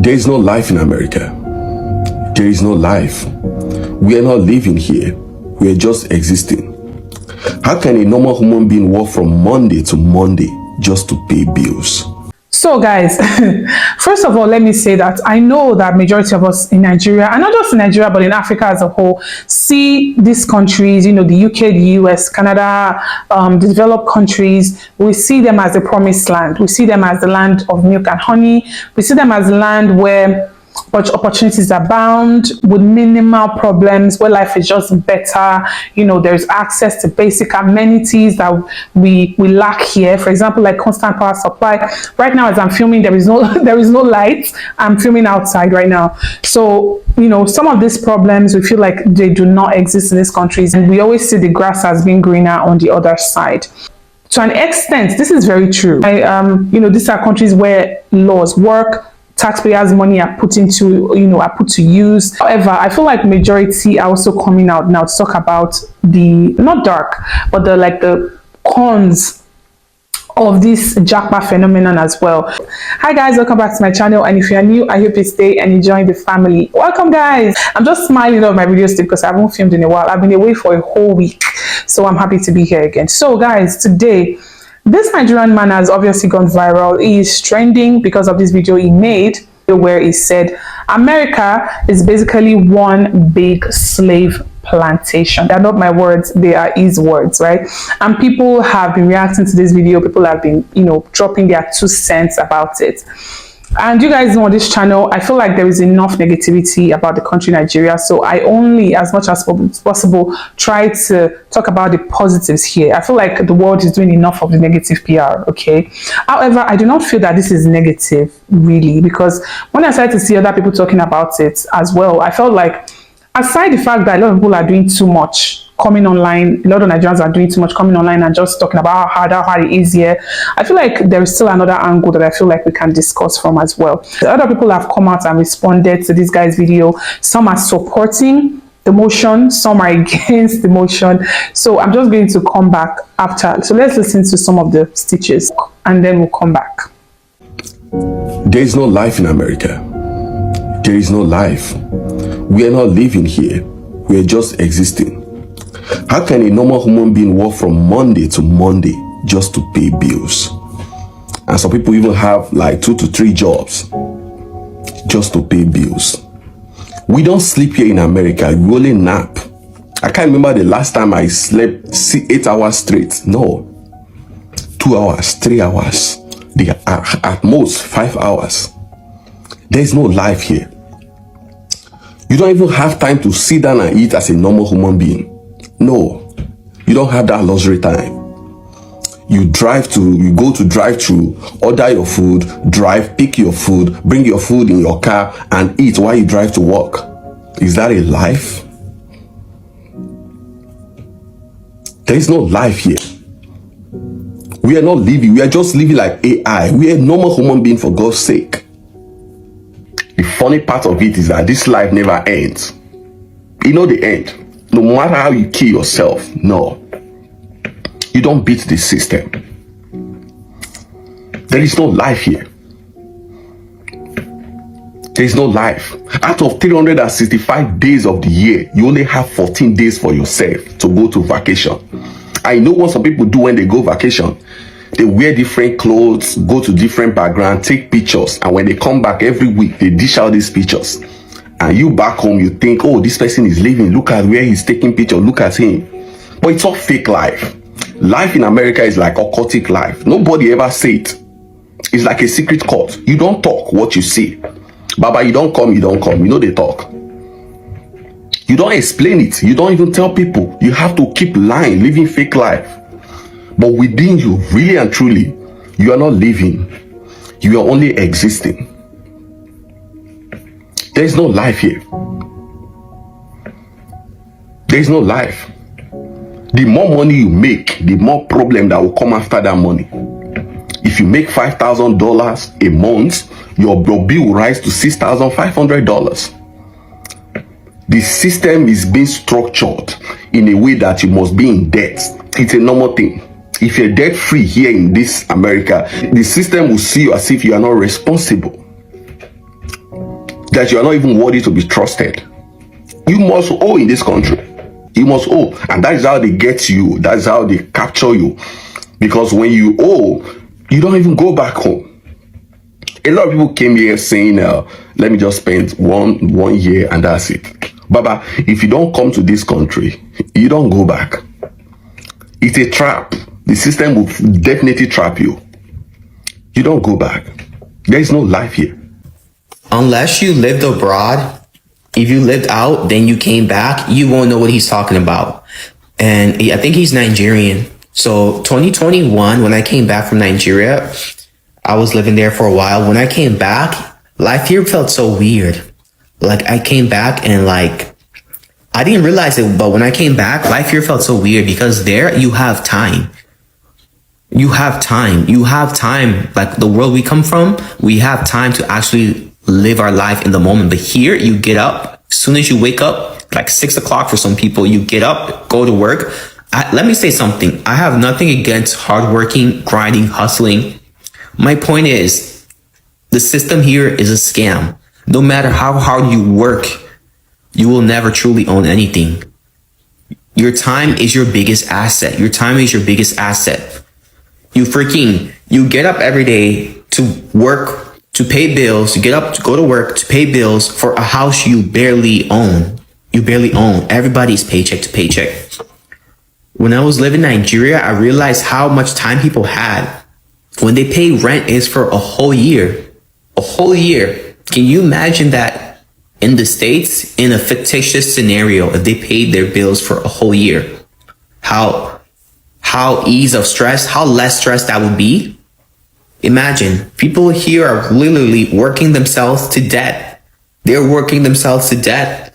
There is no life in America. There is no life. We are not living here. We are just existing. How can a normal human being work from Monday to Monday just to pay bills? So guys, first of all, let me say that I know that majority of us in Nigeria, and not just in Nigeria, but in Africa as a whole, see these countries, the UK, the US, Canada, the developed countries, we see them as the promised land. We see them as the land of milk and honey. We see them as the land where opportunities abound with minimal problems, where life is just better. There's access to basic amenities that we lack here. For example, like constant power supply. Right now, as I'm filming, there is no light. I'm filming outside right now. So, some of these problems, we feel like they do not exist in these countries. And we always see the grass as being greener on the other side. To an extent, this is very true. These are countries where laws work, taxpayers' money are put to use. However, I feel like majority are also coming out now to talk about the not dark, but the cons of this jackpot phenomenon as well. Hi guys, welcome back to my channel, and if you are new, I hope you stay and you join the family. Welcome guys. I'm just smiling off my videos because I haven't filmed in a while. I've been away for a whole week, so I'm happy to be here again. So guys, today this Nigerian man has obviously gone viral. He is trending because of this video he made where he said America is basically one big slave plantation. They're not my words, they are his words, right? And people have been reacting to this video. People have been, dropping their 2 cents about it. And you guys know on this channel, I feel like there is enough negativity about the country Nigeria. So I only, as much as possible, try to talk about the positives here. I feel like the world is doing enough of the negative PR, okay? However, I do not feel that this is negative, really, because when I started to see other people talking about it as well, I felt like, aside the fact that a lot of people are doing too much coming online, a lot of Nigerians are doing too much coming online and just talking about how hard it is here, I feel like there is still another angle that I feel like we can discuss from as well. Other people have come out and responded to this guy's video. Some are supporting the motion, some are against the motion. So I'm just going to come back after. So let's listen to some of the stitches and then we'll come back. There is no life in America. There is no life. We are not living here. We are just existing. How can a normal human being work from Monday to Monday just to pay bills? And some people even have like 2 to 3 jobs just to pay bills. We don't sleep here in America. We only nap. I can't remember the last time I slept 8 hours straight. No. 2 hours, 3 hours. They are at most 5 hours. There's no life here. You don't even have time to sit down and eat as a normal human being. No, you don't have that luxury time. You go to drive-through, order your food, drive, pick your food, bring your food in your car and eat while you drive to work. Is that a life? There is no life here. We are not living. We are just living like AI. We are normal human beings, for God's sake. The funny part of it is that this life never ends. The end. No matter how you kill yourself, no. You don't beat the system. There is no life here. There is no life. Out of 365 days of the year, you only have 14 days for yourself to go to vacation. I know what some people do when they go vacation. They wear different clothes, go to different backgrounds, take pictures, and when they come back every week, they dish out these pictures. And you back home, you think, oh, this person is living. Look at where he's taking pictures. Look at him. But it's all fake life. Life in America is like occultic life. Nobody ever say it. It's like a secret court. You don't talk what you see. Baba, you don't come, you don't come. They talk. You don't explain it. You don't even tell people. You have to keep lying, living fake life. But within you, really and truly, you are not living. You are only existing. There is no life here. There is no life. The more money you make, the more problem that will come after that money. If you make $5,000 a month, your bill will rise to $6,500. The system is being structured in a way that you must be in debt. It's a normal thing. If you're debt free here in this America, the system will see you as if you are not responsible. that you are not even worthy to be trusted. You must owe in this country. You must owe. And that is how they get you. That is how they capture you. Because when you owe, you don't even go back home. A lot of people came here saying, let me just spend one year and that's it. Baba, if you don't come to this country, you don't go back. It's a trap. The system will definitely trap you. You don't go back. There is no life here. Unless you lived abroad, if you lived out, then you came back, you won't know what he's talking about. And I think he's Nigerian. So 2021, when I came back from Nigeria, I was living there for a while. When I came back, life here felt so weird. Like I came back and like, I didn't realize it, but when I came back, life here felt so weird because there you have time. You have time. You have time. Like the world we come from, we have time to actually live our life in the moment. But here you get up, as soon as you wake up, like 6 o'clock for some people, you get up, go to work. Let me say something. I have nothing against hardworking, grinding, hustling. My point is, the system here is a scam. No matter how hard you work, you will never truly own anything. Your time is your biggest asset. Your time is your biggest asset. You get up every day to work, to pay bills, you get up to go to work, to pay bills for a house you barely own. You barely own. Everybody's paycheck to paycheck. When I was living in Nigeria, I realized how much time people had. When they pay rent is for a whole year. A whole year. Can you imagine that in the States, in a fictitious scenario, if they paid their bills for a whole year? How ease of stress, how less stress that would be? Imagine, people here are literally working themselves to death. They're working themselves to death.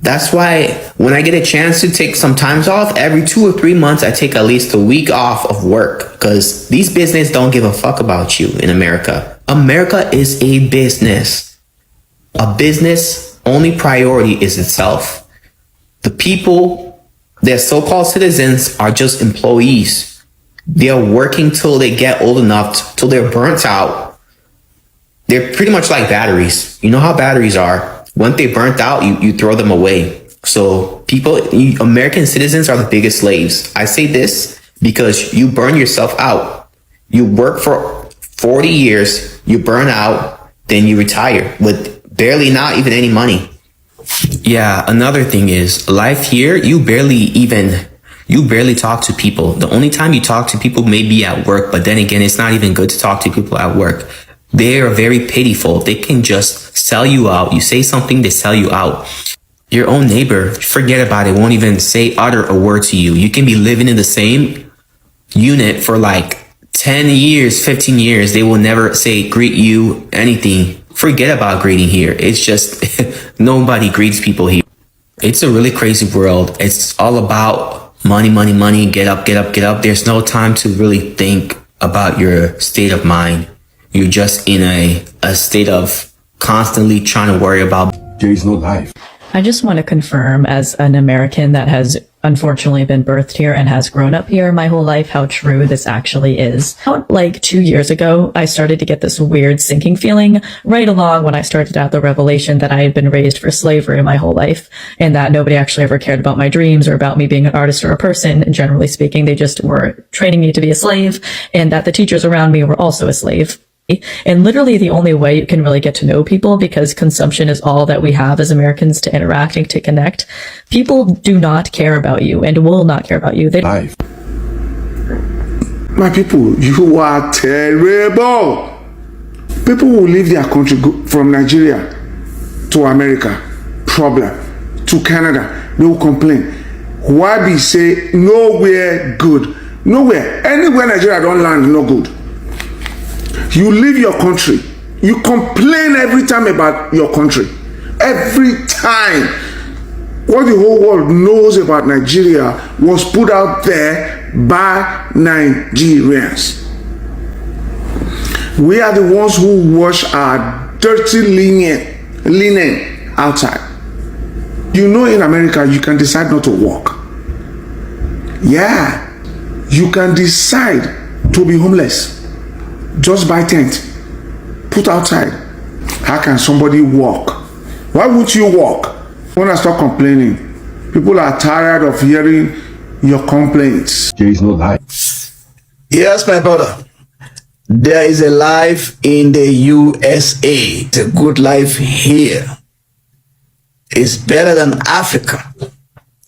That's why when I get a chance to take some times off, every 2 or 3 months, I take at least a week off of work because these business don't give a fuck about you in America. America is a business. A business only priority is itself. The people, their so-called citizens, are just employees. They are working till they get old enough, till they're burnt out. They're pretty much like batteries. You know how batteries are. Once they burnt out, you throw them away. So American citizens are the biggest slaves. I say this because you burn yourself out. You work for 40 years, you burn out, then you retire with barely not even any money. Yeah, another thing is life here, you barely talk to people. The only time you talk to people may be at work, but then again, it's not even good to talk to people at work. They are very pitiful. They can just sell you out. You say something, they sell you out. Your own neighbor, forget about it, won't even utter a word to you. You can be living in the same unit for like 10 years, 15 years. They will never greet you, anything. Forget about greeting here. It's just, nobody greets people here. It's a really crazy world. It's all about money, money, money, get up, get up, get up. There's no time to really think about your state of mind. You're just in a state of constantly trying to worry about. There is no life. I just want to confirm, as an American that has unfortunately been birthed here and has grown up here my whole life, how true this actually is. About like 2 years ago, I started to get this weird sinking feeling right along when I started out the revelation that I had been raised for slavery my whole life and that nobody actually ever cared about my dreams or about me being an artist or a person. Generally speaking, they just were training me to be a slave, and that the teachers around me were also a slave. And literally the only way you can really get to know people, because consumption is all that we have as Americans to interact and to connect, people do not care about you and will not care about you. Life. My people, you are terrible. People who leave their country from Nigeria to America, problem, to Canada, they will complain. Why be say nowhere good? Nowhere. Anywhere Nigeria don't land, no good. You leave your country, you complain every time about your country. Every time. What the whole world knows about Nigeria was put out there by Nigerians. We are the ones who wash our dirty linen outside. You know, in America, you can decide not to walk. Yeah, you can decide to be homeless. Just buy tent, put outside. How can somebody walk Why won't you work? When I start complaining, people are tired of hearing your complaints. There is no life. Yes, my brother. There is a life in the USA. It's a good life here. It's better than Africa.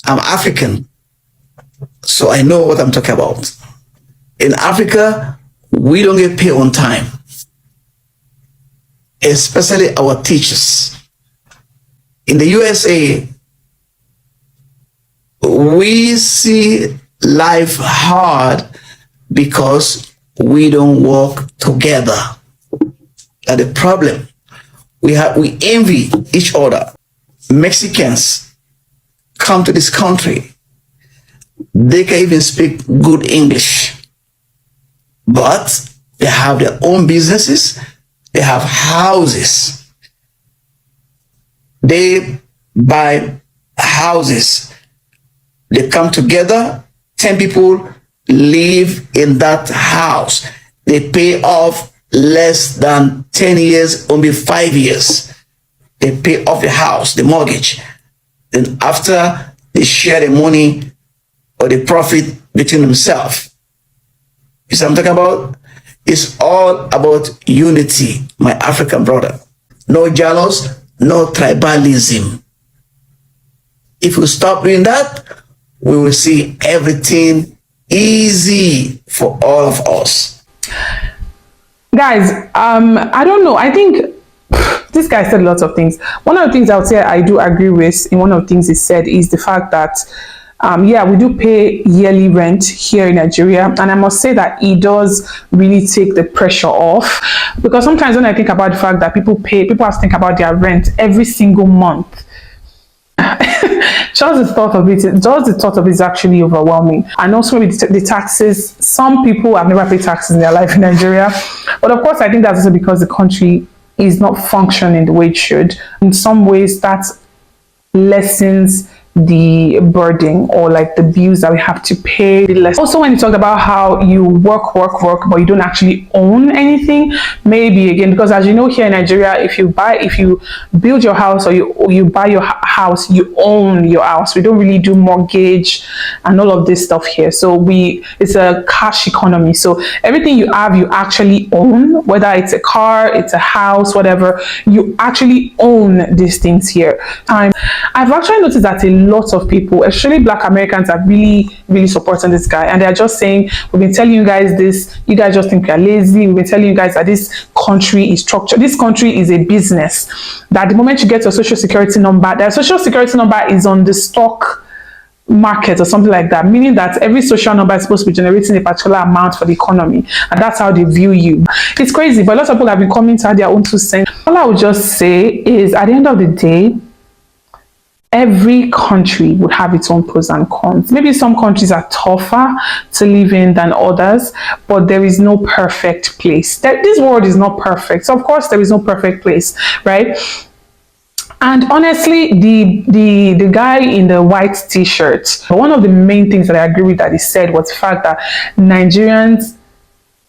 I'm African, so I know what I'm talking about. In Africa, we don't get paid on time, especially our teachers. In the USA, we see life hard because we don't work together. That's the problem. We envy each other. Mexicans come to this country. They can even speak good English, but they have their own businesses. They have houses. They buy houses. They come together. 10 people live in that house. They pay off less than 10 years, only 5 years. They pay off the house, the mortgage. Then after, they share the money or the profit between themselves. You see what I'm talking about? It's all about unity, my African brother. No jealous, no tribalism. If we stop doing that, we will see everything easy for all of us. Guys, I don't know. I think this guy said lots of things. One of the things I would say I do agree with in one of the things he said is the fact that yeah, we do pay yearly rent here in Nigeria, and I must say that it does really take the pressure off, because sometimes when I think about the fact that people have to think about their rent every single month. Just the thought of it is actually overwhelming. And also maybe the taxes. Some people have never paid taxes in their life in Nigeria, but of course I think that's also because the country is not functioning the way it should. In some ways that lessens the burden, or like the bills that we have to pay. Also, when you talk about how you work, but you don't actually own anything, maybe again, because as you know, here in Nigeria, if you build your house or you buy your house, you own your house. We don't really do mortgage and all of this stuff here. So it's a cash economy. So everything you have, you actually own, whether it's a car, it's a house, whatever, you actually own these things here. I've actually noticed that a lot of people, especially Black Americans, are really supporting this guy, and they're just saying, we've been telling you guys this, you guys just think you're lazy. We've been telling you guys that this country is structured, this country is a business, that the moment you get your social security number, that social security number is on the stock market or something like that, meaning that every social number is supposed to be generating a particular amount for the economy, and that's how they view you. It's crazy, but a lot of people have been coming to add their own 2 cents. All I would just say is, at the end of the day, every country would have its own pros and cons. Maybe some countries are tougher to live in than others, but there is no perfect place. This world is not perfect. So of course there is no perfect place, right? And honestly, the guy in the white t-shirt, one of the main things that I agree with that he said was the fact that Nigerians,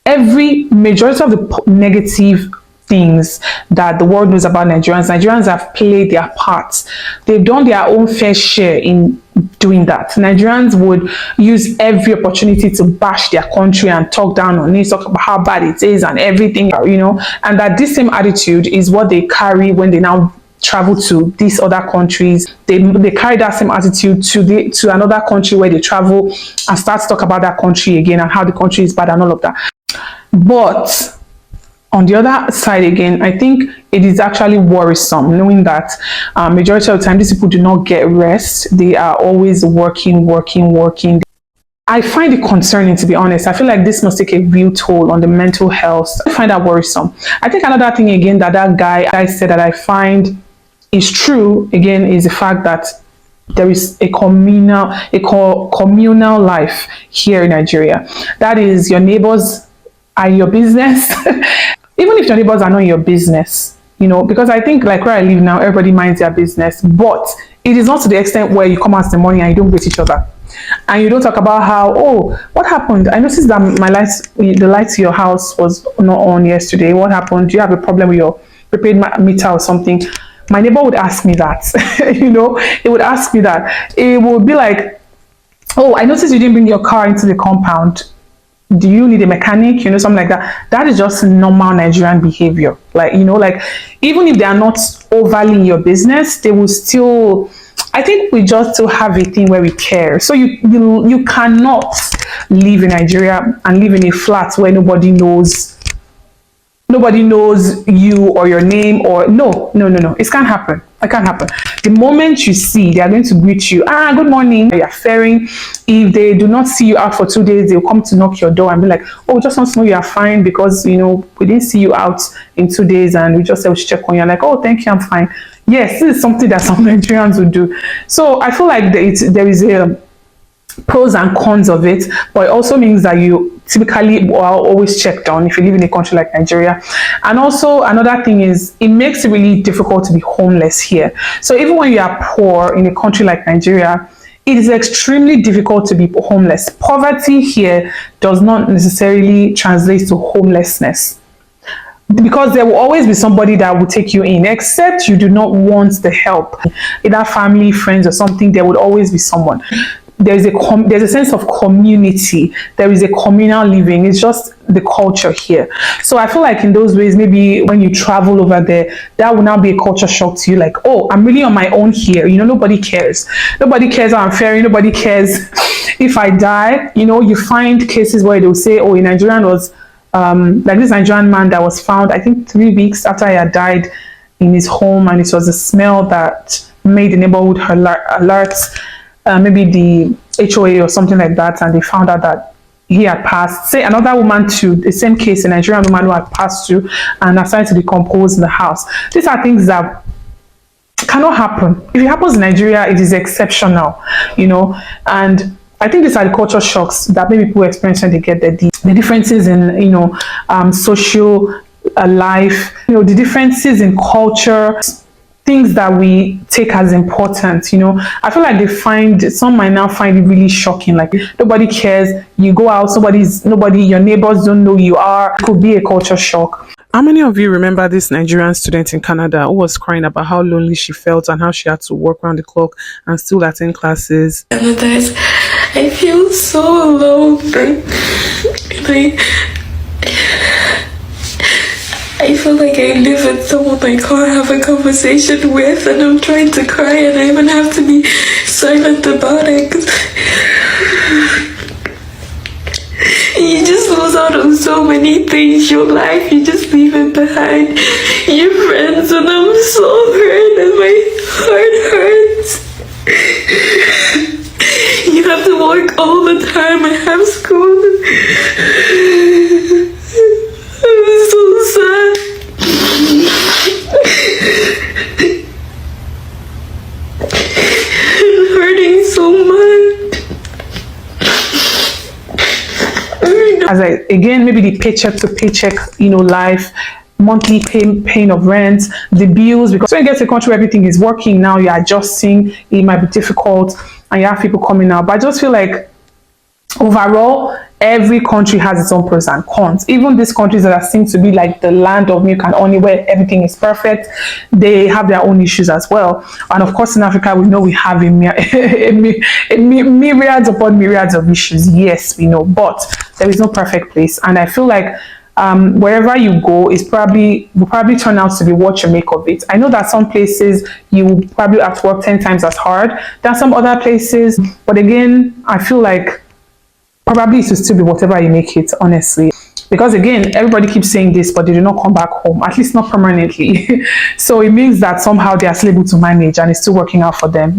every majority of the negative things that the world knows about Nigerians have played their parts. They've done their own fair share in doing that. Nigerians would use every opportunity to bash their country and talk down on it, talk about how bad it is and everything, you know, and that this same attitude is what they carry when they now travel to these other countries. They carry that same attitude to another country where they travel and start to talk about that country again and how the country is bad and all of that. But on the other side again, I think it is actually worrisome knowing that majority of the time these people do not get rest. They are always working. I find it concerning, to be honest. I feel like this must take a real toll on the mental health. I find that worrisome. I think another thing again that guy said that I find is true again is the fact that there is a communal life here in Nigeria. That is, your neighbors are your business. Even if your neighbors are not your business, you know, because I think like where I live now, everybody minds their business, but it is not to the extent where you come out in the morning and you don't greet each other. And you don't talk about how, oh, what happened? I noticed that the lights to your house was not on yesterday. What happened? Do you have a problem with your prepaid meter or something? My neighbor would ask me that. It would ask me that. It would be like, oh, I noticed you didn't bring your car into the compound. Do you need a mechanic? Something like that. That is just normal Nigerian behavior. Like, like even if they are not overly in your business, they will still, I think we just still have a thing where we care. So you cannot live in Nigeria and live in a flat where nobody knows you or your name, or no. It can't happen. It can't happen. The moment you see, they are going to greet you. Good morning. You're faring. If they do not see you out for 2 days, they'll come to knock your door and be like, oh, just want to know you are fine because, we didn't see you out in 2 days and we just said we should check on you. Like, oh, thank you, I'm fine. Yes, this is something that some Nigerians would do. So I feel like there is a pros and cons of it, but it also means that you typically are always checked on if you live in a country like Nigeria. And also another thing is it makes it really difficult to be homeless here. So even when you are poor in a country like Nigeria, it is extremely difficult to be homeless. Poverty here does not necessarily translate to homelessness, because there will always be somebody that will take you in, except you do not want the help, either family, friends, or something. There would always be someone. There's a sense of community. There is a communal living. It's just the culture here. So I feel like in those ways, maybe when you travel over there, that will now be a culture shock to you. Like, oh, I'm really on my own here. Nobody cares. Nobody cares how I'm faring. Nobody cares if I die. You find cases where they'll say, oh, a Nigerian was like this Nigerian man that was found, I think 3 weeks after he had died in his home, and it was a smell that made the neighborhood alert. Maybe the HOA or something like that, and they found out that he had passed. Say another woman too, the same case, a Nigerian woman who had passed through and had started to decompose in the house. These are things that cannot happen. If it happens in Nigeria, it is exceptional, and I think these are the culture shocks that maybe people experience when they get there. The differences in, social life, the differences in culture, things that we take as important. I feel like some might now find it really shocking. Like, nobody cares. You go out, your neighbors don't know you are. It could be a culture shock. How many of you remember this Nigerian student in Canada who was crying about how lonely she felt and how she had to work around the clock and still attend classes? Sometimes I feel so alone. I feel like I live with someone I can't have a conversation with, and I'm trying to cry and I even have to be silent about it. You just lose out on so many things. Your life, you just leave it behind. Your friends, and I'm so hurt and my heart hurts. You have to work all the time. I have school. I'm so sad. I'm hurting so much. Again, maybe the paycheck to paycheck, life, monthly pain of rent, the bills, because when you get to a country where everything is working now, you're adjusting, it might be difficult, and you have people coming out. But I just feel like overall, every country has its own pros and cons. Even these countries that seem to be like the land of milk and honey, where everything is perfect, they have their own issues as well. And of course, in Africa, we know we have a myriads upon myriads of issues. Yes, we know, but there is no perfect place. And I feel like wherever you go will probably turn out to be what you make of it. I know that some places you will probably have to work 10 times as hard than some other places. But again, I feel like probably it will still be whatever you make it, honestly. Because again, everybody keeps saying this, but they do not come back home, at least not permanently. So it means that somehow they are still able to manage and it's still working out for them.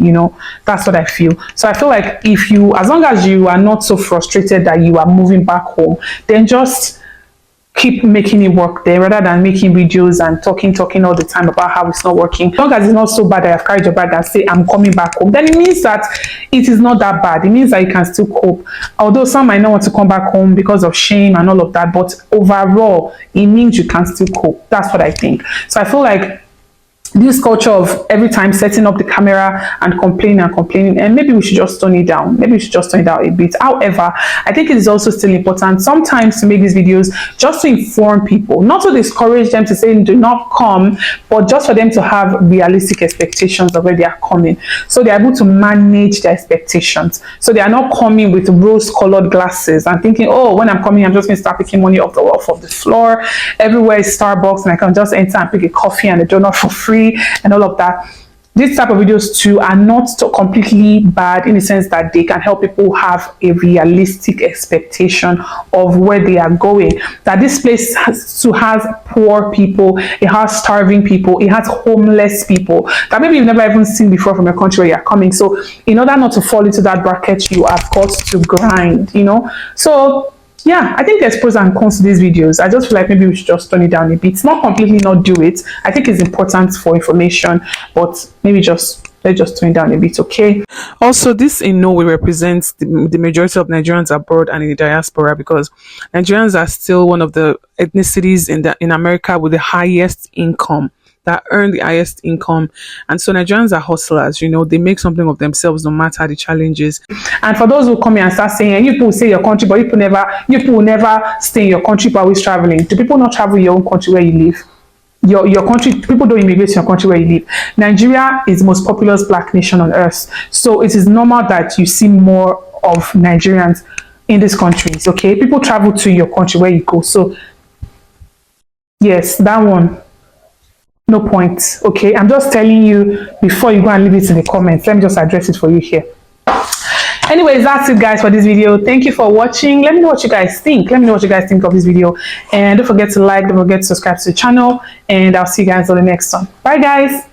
That's what I feel. So I feel like as long as you are not so frustrated that you are moving back home, then just keep making it work there rather than making videos and talking all the time about how it's not working. As long as it's not so bad that I've carried your bag and say I'm coming back home, then it means that it is not that bad. It means that you can still cope. Although some might not want to come back home because of shame and all of that, but overall, it means you can still cope. That's what I think. So I feel like this culture of every time setting up the camera and complaining, and maybe we should just tone it down. Maybe we should just tone it down a bit. However, I think it is also still important sometimes to make these videos just to inform people, not to discourage them to say do not come, but just for them to have realistic expectations of where they are coming, so they're able to manage their expectations, so they are not coming with rose-colored glasses and thinking, oh, when I'm coming, I'm just going to start picking money off the floor. Everywhere is Starbucks and I can just enter and pick a coffee and a donut for free and all of that. These type of videos too are not so completely bad, in the sense that they can help people have a realistic expectation of where they are going. That this place has poor people, it has starving people, it has homeless people that maybe you've never even seen before from a country where you're coming. So in order not to fall into that bracket, you have got to grind, you know. So yeah, I think there's pros and cons to these videos. I just feel like maybe we should just tone it down a bit. It's not completely not do it. I think it's important for information, but maybe let's just tone it down a bit, okay? Also, this in no way represents the majority of Nigerians abroad and in the diaspora, because Nigerians are still one of the ethnicities in America with the highest income, that earn the highest income. And so Nigerians are hustlers, you know, they make something of themselves no matter the challenges. And for those who come here and start saying, you people say your country, but you people never stay in your country, but always traveling. Do people not travel in your own country where you live? Your country, people don't immigrate to your country where you live. Nigeria is the most populous black nation on earth. So it is normal that you see more of Nigerians in these countries, okay? People travel to your country where you go. So yes, that one, no point, okay? I'm just telling you before you go and leave it in the comments. Let me just address it for you here. Anyways, that's it guys for this video. Thank you for watching. Let me know what you guys think. Let me know what you guys think of this video, and don't forget to like, don't forget to subscribe to the channel, and I'll see you guys on the next one. Bye guys.